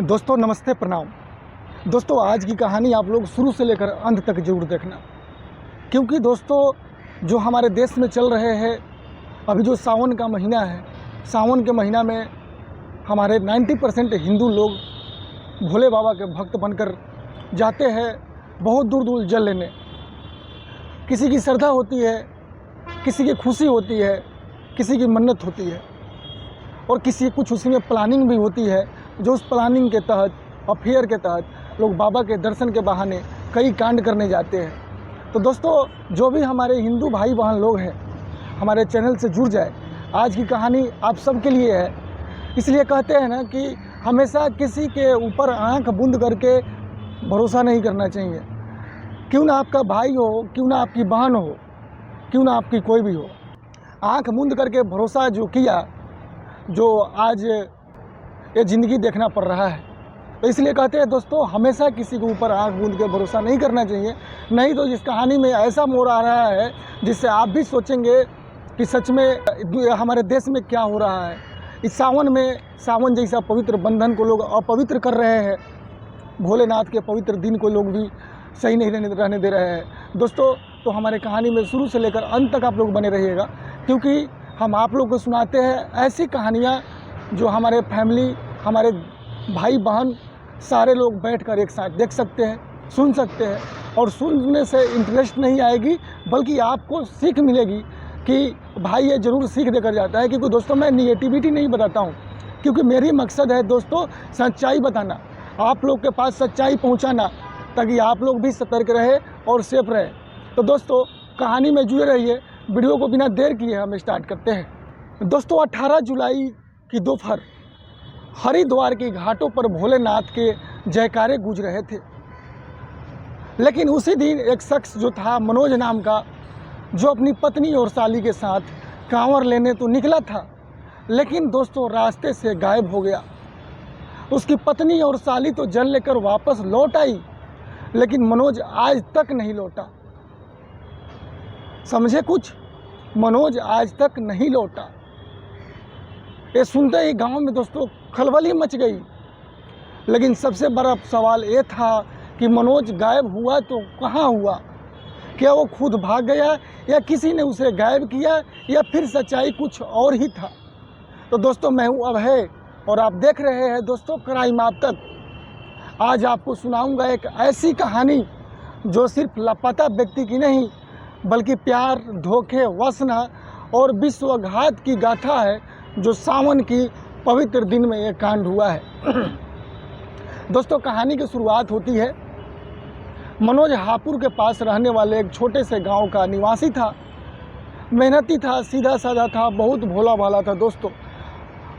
दोस्तों नमस्ते, प्रणाम। दोस्तों आज की कहानी आप लोग शुरू से लेकर अंत तक जरूर देखना, क्योंकि दोस्तों जो हमारे देश में चल रहे हैं अभी जो सावन का महीना है, सावन के महीना में हमारे 90% हिंदू लोग भोले बाबा के भक्त बनकर जाते हैं बहुत दूर दूर जल लेने। किसी की श्रद्धा होती है, किसी की खुशी होती है, किसी की मन्नत होती है और किसी कुछ उसी में प्लानिंग भी होती है, जो उस प्लानिंग के तहत, अफेयर के तहत लोग बाबा के दर्शन के बहाने कई कांड करने जाते हैं। तो दोस्तों जो भी हमारे हिंदू भाई बहन लोग हैं हमारे चैनल से जुड़ जाए। आज की कहानी आप सबके लिए है। इसलिए कहते हैं ना कि हमेशा किसी के ऊपर आंख बूंद करके भरोसा नहीं करना चाहिए। क्यों ना आपका भाई हो, क्यों ना आपकी बहन हो, क्यों ना आपकी कोई भी हो, आंख मूंद करके भरोसा जो किया, जो आज ये ज़िंदगी देखना पड़ रहा है। तो इसलिए कहते हैं दोस्तों हमेशा किसी के ऊपर आंख मूंद के भरोसा नहीं करना चाहिए। नहीं तो इस कहानी में ऐसा मोड़ आ रहा है जिससे आप भी सोचेंगे कि सच में हमारे देश में क्या हो रहा है। इस सावन में, सावन जैसा पवित्र बंधन को लोग अपवित्र कर रहे हैं। भोलेनाथ के पवित्र दिन को लोग भी सही नहीं रहने दे रहे हैं। दोस्तों तो हमारे कहानी में शुरू से लेकर अंत तक आप लोग बने रहिएगा, क्योंकि हम आप लोग को सुनाते हैं ऐसी कहानियाँ जो हमारे फैमिली, हमारे भाई बहन सारे लोग बैठकर एक साथ देख सकते हैं, सुन सकते हैं। और सुनने से इंटरेस्ट नहीं आएगी बल्कि आपको सीख मिलेगी कि भाई ये ज़रूर सीख देकर जाता है। क्योंकि दोस्तों मैं निगेटिविटी नहीं बताता हूँ, क्योंकि मेरी मकसद है दोस्तों सच्चाई बताना, आप लोग के पास सच्चाई पहुँचाना, ताकि आप लोग भी सतर्क रहे और सेफ रहे। तो दोस्तों कहानी में जुड़े रहिए। वीडियो को बिना देर किए हम स्टार्ट करते हैं। दोस्तों 18 जुलाई की दोपहर हरिद्वार के घाटों पर भोलेनाथ के जयकारे गूंज रहे थे। लेकिन उसी दिन एक शख्स जो था मनोज नाम का, जो अपनी पत्नी और साली के साथ कांवर लेने तो निकला था, लेकिन दोस्तों रास्ते से गायब हो गया। उसकी पत्नी और साली तो जल लेकर वापस लौट आई, लेकिन मनोज आज तक नहीं लौटा। समझे कुछ? मनोज आज तक नहीं लौटा। ये सुनते ही गांव में दोस्तों खलबली मच गई। लेकिन सबसे बड़ा सवाल ये था कि मनोज गायब हुआ तो कहाँ हुआ? क्या वो खुद भाग गया या किसी ने उसे गायब किया, या फिर सच्चाई कुछ और ही था? तो दोस्तों मैं हूँ अभय और आप देख रहे हैं दोस्तों क्राइम आप तक। आज आपको सुनाऊंगा एक ऐसी कहानी जो सिर्फ लापता व्यक्ति की नहीं, बल्कि प्यार, धोखे, वासना और विश्वासघात की गाथा है, जो सावन की पवित्र दिन में ये कांड हुआ है। दोस्तों कहानी की शुरुआत होती है। मनोज हापुड़ के पास रहने वाले एक छोटे से गांव का निवासी था। मेहनती था, सीधा साधा था, बहुत भोला भाला था दोस्तों,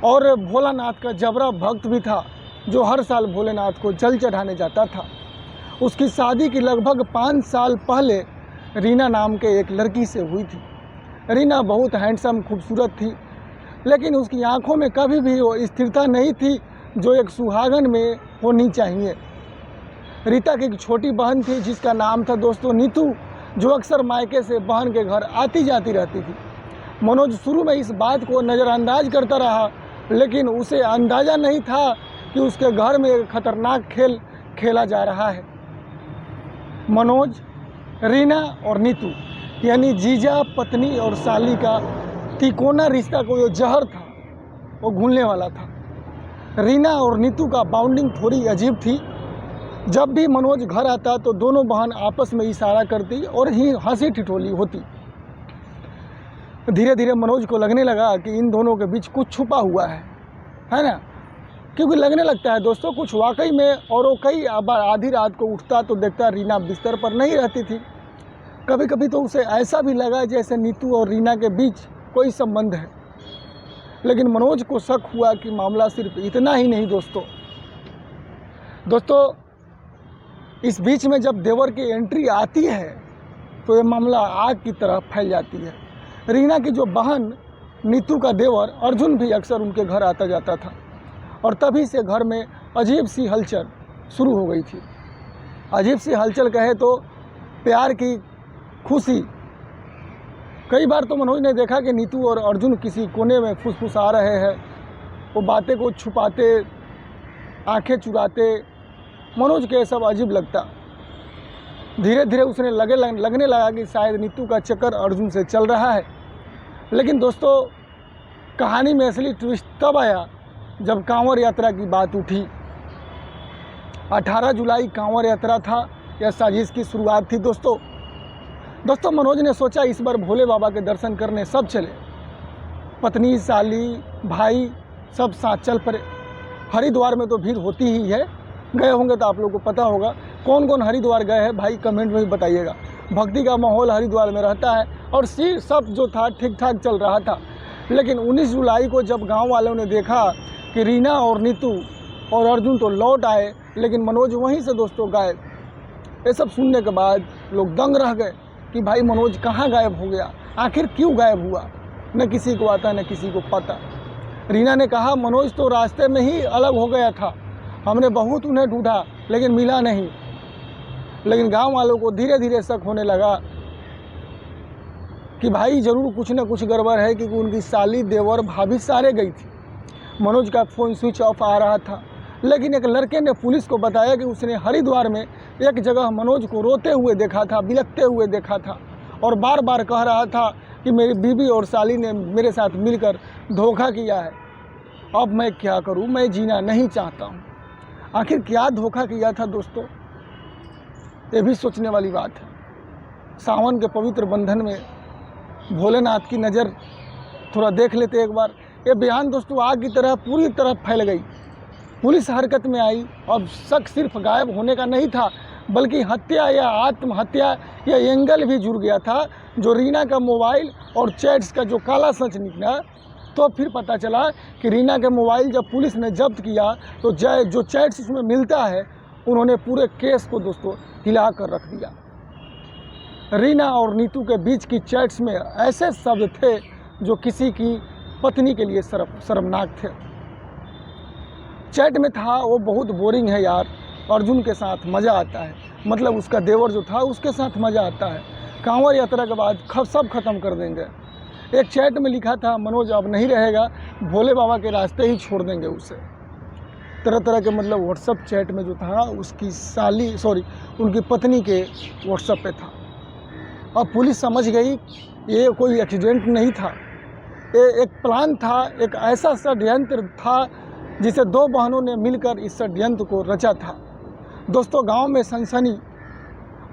और भोलानाथ का जबरा भक्त भी था, जो हर साल भोलेनाथ को जल चढ़ाने जाता था। उसकी शादी की लगभग 5 साल पहले रीना नाम के एक लड़की से हुई थी। रीना बहुत हैंडसम, खूबसूरत थी, लेकिन उसकी आंखों में कभी भी वो स्थिरता नहीं थी जो एक सुहागन में होनी चाहिए। रीता की एक छोटी बहन थी जिसका नाम था दोस्तों नीतू, जो अक्सर मायके से बहन के घर आती जाती रहती थी। मनोज शुरू में इस बात को नज़रअंदाज करता रहा, लेकिन उसे अंदाज़ा नहीं था कि उसके घर में एक खतरनाक खेल खेला जा रहा है। मनोज, रीना और नीतू यानी जीजा, पत्नी और साली का तिकोना रिश्ता को जो जहर था वो घुलने वाला था। रीना और नीतू का बाउंडिंग थोड़ी अजीब थी। जब भी मनोज घर आता तो दोनों बहन आपस में इशारा करती और ही हंसी ठिठोली होती। धीरे धीरे मनोज को लगने लगा कि इन दोनों के बीच कुछ छुपा हुआ है ना? क्योंकि लगने लगता है दोस्तों कुछ वाकई में। और वो कई बार आधी रात को उठता तो देखता रीना बिस्तर पर नहीं रहती थी। कभी कभी तो उसे ऐसा भी लगा जैसे नीतू और रीना के बीच कोई संबंध है। लेकिन मनोज को शक हुआ कि मामला सिर्फ इतना ही नहीं दोस्तों इस बीच में जब देवर की एंट्री आती है तो ये मामला आग की तरह फैल जाती है। रीना की जो बहन नीतू का देवर अर्जुन भी अक्सर उनके घर आता जाता था, और तभी से घर में अजीब सी हलचल शुरू हो गई थी। अजीब सी हलचल कहे तो प्यार की खुशी। कई बार तो मनोज ने देखा कि नीतू और अर्जुन किसी कोने में फुसफुसा रहे हैं। वो बातें को छुपाते आंखें चुराते मनोज के सब अजीब लगता। धीरे धीरे उसने लगने लगा कि शायद नीतू का चक्कर अर्जुन से चल रहा है। लेकिन दोस्तों कहानी में असली ट्विस्ट तब आया जब कांवड़ यात्रा की बात उठी। 18 जुलाई कांवड़ यात्रा था। यह साजिश की शुरुआत थी दोस्तों मनोज ने सोचा इस बार भोले बाबा के दर्शन करने सब चले। पत्नी, साली, भाई सब साथ चल पड़े। हरिद्वार में तो भीड़ होती ही है, गए होंगे तो आप लोगों को पता होगा। कौन कौन हरिद्वार गए हैं भाई कमेंट में भी बताइएगा। भक्ति का माहौल हरिद्वार में रहता है और सब जो था ठीक ठाक चल रहा था। लेकिन 19 जुलाई को जब गांव वालों ने देखा कि रीना और नीतू और अर्जुन तो लौट आए लेकिन मनोज वहीं से दोस्तों गायब। ये सब सुनने के बाद लोग दंग रह गए कि भाई मनोज कहाँ गायब हो गया, आखिर क्यों गायब हुआ। न किसी को आता न किसी को पता। रीना ने कहा मनोज तो रास्ते में ही अलग हो गया था, हमने बहुत उन्हें ढूंढा लेकिन मिला नहीं। लेकिन गांव वालों को धीरे धीरे शक होने लगा कि भाई ज़रूर कुछ न कुछ गड़बड़ है, क्योंकि उनकी साली, देवर, भाभी सारे गई थी। मनोज का फ़ोन स्विच ऑफ आ रहा था। लेकिन एक लड़के ने पुलिस को बताया कि उसने हरिद्वार में एक जगह मनोज को रोते हुए देखा था, बिलखते हुए देखा था और बार बार कह रहा था कि मेरी बीवी और साली ने मेरे साथ मिलकर धोखा किया है। अब मैं क्या करूं, मैं जीना नहीं चाहता हूं। आखिर क्या धोखा किया था दोस्तों, ये भी सोचने वाली बात है। सावन के पवित्र बंधन में भोलेनाथ की नज़र थोड़ा देख लेते एक बार। ये बयान दोस्तों आग की तरह पूरी तरह फैल गई। पुलिस हरकत में आई। अब शक सिर्फ गायब होने का नहीं था बल्कि हत्या या आत्महत्या या एंगल भी जुड़ गया था। जो रीना का मोबाइल और चैट्स का जो काला सच निकला तो फिर पता चला कि रीना के मोबाइल जब पुलिस ने जब्त किया तो जो चैट्स उसमें मिलता है उन्होंने पूरे केस को दोस्तों हिला कर रख दिया। रीना और नीतू के बीच की चैट्स में ऐसे शब्द थे जो किसी की पत्नी के लिए शर्मनाक थे। चैट में था वो बहुत बोरिंग है यार, अर्जुन के साथ मज़ा आता है, मतलब उसका देवर जो था उसके साथ मज़ा आता है, कांवड़ यात्रा के बाद सब ख़त्म कर देंगे। एक चैट में लिखा था मनोज अब नहीं रहेगा, भोले बाबा के रास्ते ही छोड़ देंगे उसे। तरह तरह के मतलब व्हाट्सअप चैट में जो था उसकी उनकी पत्नी के व्हाट्सअप पे था। अब पुलिस समझ गई ये कोई एक्सीडेंट नहीं था, ये एक प्लान था, एक ऐसा षड्यंत्र था जिसे दो बहनों ने मिलकर इस षड्यंत्र को रचा था। दोस्तों गांव में सनसनी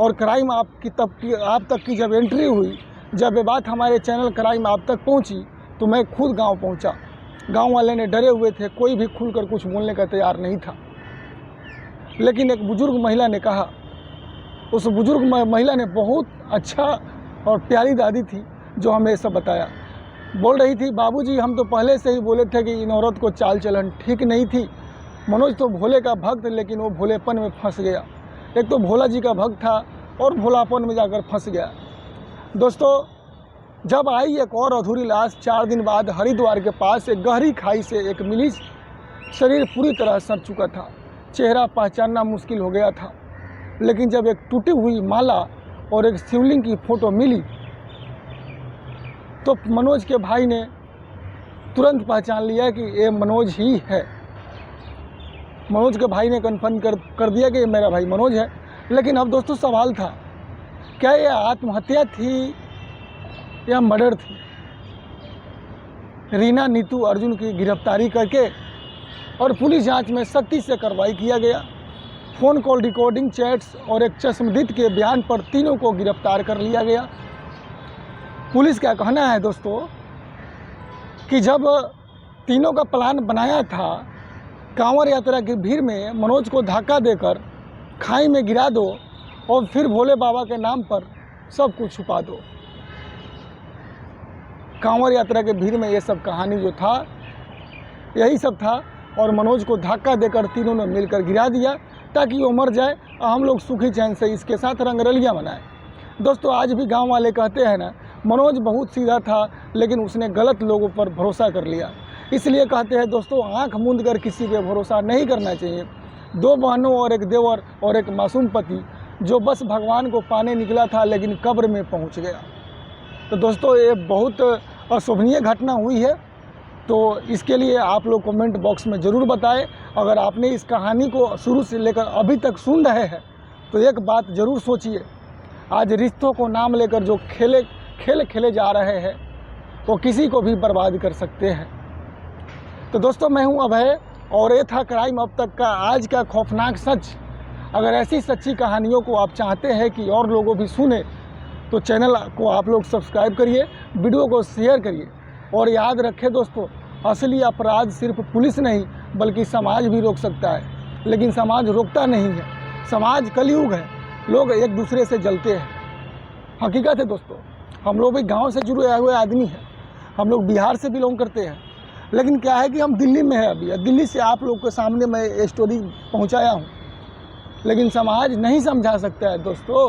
और क्राइम आप तक की जब एंट्री हुई, जब ये बात हमारे चैनल क्राइम आप तक पहुंची तो मैं खुद गांव पहुंचा। गांव वाले ने डरे हुए थे, कोई भी खुलकर कुछ बोलने का तैयार नहीं था। लेकिन एक बुजुर्ग महिला ने कहा, उस बुजुर्ग महिला ने बहुत अच्छा और प्यारी दादी थी जो हमें सब बताया। बोल रही थी बाबूजी हम तो पहले से ही बोले थे कि इन औरत को चाल चलन ठीक नहीं थी। मनोज तो भोले का भक्त लेकिन वो भोलेपन में फंस गया। एक तो भोला जी का भक्त था और भोलापन में जाकर फंस गया। दोस्तों जब आई एक और अधूरी लाश 4 दिन बाद हरिद्वार के पास एक गहरी खाई से एक मिली। शरीर पूरी तरह सड़ चुका था, चेहरा पहचानना मुश्किल हो गया था। लेकिन जब एक टूटी हुई माला और एक शिवलिंग की फ़ोटो मिली तो मनोज के भाई ने तुरंत पहचान लिया कि ये मनोज ही है। मनोज के भाई ने कन्फर्म कर दिया कि ये मेरा भाई मनोज है। लेकिन अब दोस्तों सवाल था, क्या ये आत्महत्या थी या मर्डर थी? रीना, नीतू, अर्जुन की गिरफ्तारी करके और पुलिस जांच में सख्ती से कार्रवाई किया गया। फ़ोन कॉल रिकॉर्डिंग, चैट्स और एक चश्मदीद के बयान पर तीनों को गिरफ्तार कर लिया गया। पुलिस का कहना है दोस्तों कि जब तीनों का प्लान बनाया था कांवड़ यात्रा की भीड़ में मनोज को धक्का देकर खाई में गिरा दो और फिर भोले बाबा के नाम पर सब कुछ छुपा दो। कांवड़ यात्रा के भीड़ में ये सब कहानी जो था यही सब था और मनोज को धक्का देकर तीनों ने मिलकर गिरा दिया ताकि वो मर जाए और हम लोग सुखी चैन से इसके साथ रंगरलियाँ मनाएं। दोस्तों आज भी गांव वाले कहते हैं ना, मनोज बहुत सीधा था लेकिन उसने गलत लोगों पर भरोसा कर लिया। इसलिए कहते हैं दोस्तों आंख मूंद कर किसी पे भरोसा नहीं करना चाहिए। 2 बहनों और एक देवर और एक मासूम पति जो बस भगवान को पाने निकला था लेकिन कब्र में पहुंच गया। तो दोस्तों ये बहुत अशोभनीय घटना हुई है तो इसके लिए आप लोग कमेंट बॉक्स में ज़रूर बताएं। अगर आपने इस कहानी को शुरू से लेकर अभी तक सुन रहे हैं तो एक बात ज़रूर सोचिए, आज रिश्तों को नाम लेकर जो खेल खेले जा रहे हैं वो किसी को भी बर्बाद कर सकते हैं। तो दोस्तों, मैं हूं अभय और ये था क्राइम अब तक का आज का खौफनाक सच। अगर ऐसी सच्ची कहानियों को आप चाहते हैं कि और लोगों भी सुने तो चैनल को आप लोग सब्सक्राइब करिए, वीडियो को शेयर करिए और याद रखें दोस्तों, असली अपराध सिर्फ पुलिस नहीं बल्कि समाज भी रोक सकता है, लेकिन समाज रोकता नहीं है। समाज कलयुग है, लोग एक दूसरे से जलते हैं। हकीकत है दोस्तों, हम लोग भी गांव से जुड़े हुए आदमी हैं, हम लोग बिहार से बिलोंग करते हैं, लेकिन क्या है कि हम दिल्ली में हैं अभी। दिल्ली से आप लोग के सामने मैं ये स्टोरी पहुंचाया हूं, लेकिन समाज नहीं समझा सकता है दोस्तों,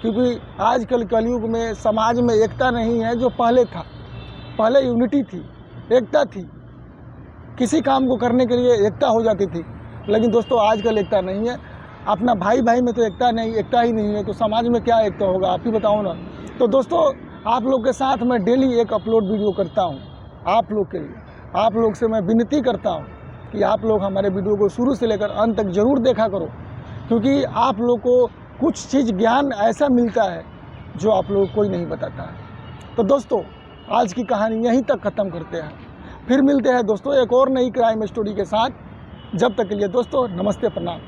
क्योंकि आजकल कलयुग में समाज में एकता नहीं है जो पहले था। पहले यूनिटी थी, एकता थी, किसी काम को करने के लिए एकता हो जाती थी, लेकिन दोस्तों आजकल एकता नहीं है। अपना भाई भाई में तो एकता ही नहीं है, तो समाज में क्या एकता होगा, आप ही बताओ ना। तो दोस्तों, आप लोग के साथ मैं डेली एक अपलोड वीडियो करता हूँ आप लोग के लिए। आप लोग से मैं विनती करता हूँ कि आप लोग हमारे वीडियो को शुरू से लेकर अंत तक ज़रूर देखा करो, क्योंकि आप लोग को कुछ चीज़ ज्ञान ऐसा मिलता है जो आप लोग कोई नहीं बताता है। तो दोस्तों, आज की कहानी यहीं तक ख़त्म करते हैं, फिर मिलते हैं दोस्तों एक और नई क्राइम स्टोरी के साथ। जब तक के लिए दोस्तों, नमस्ते, प्रणाम।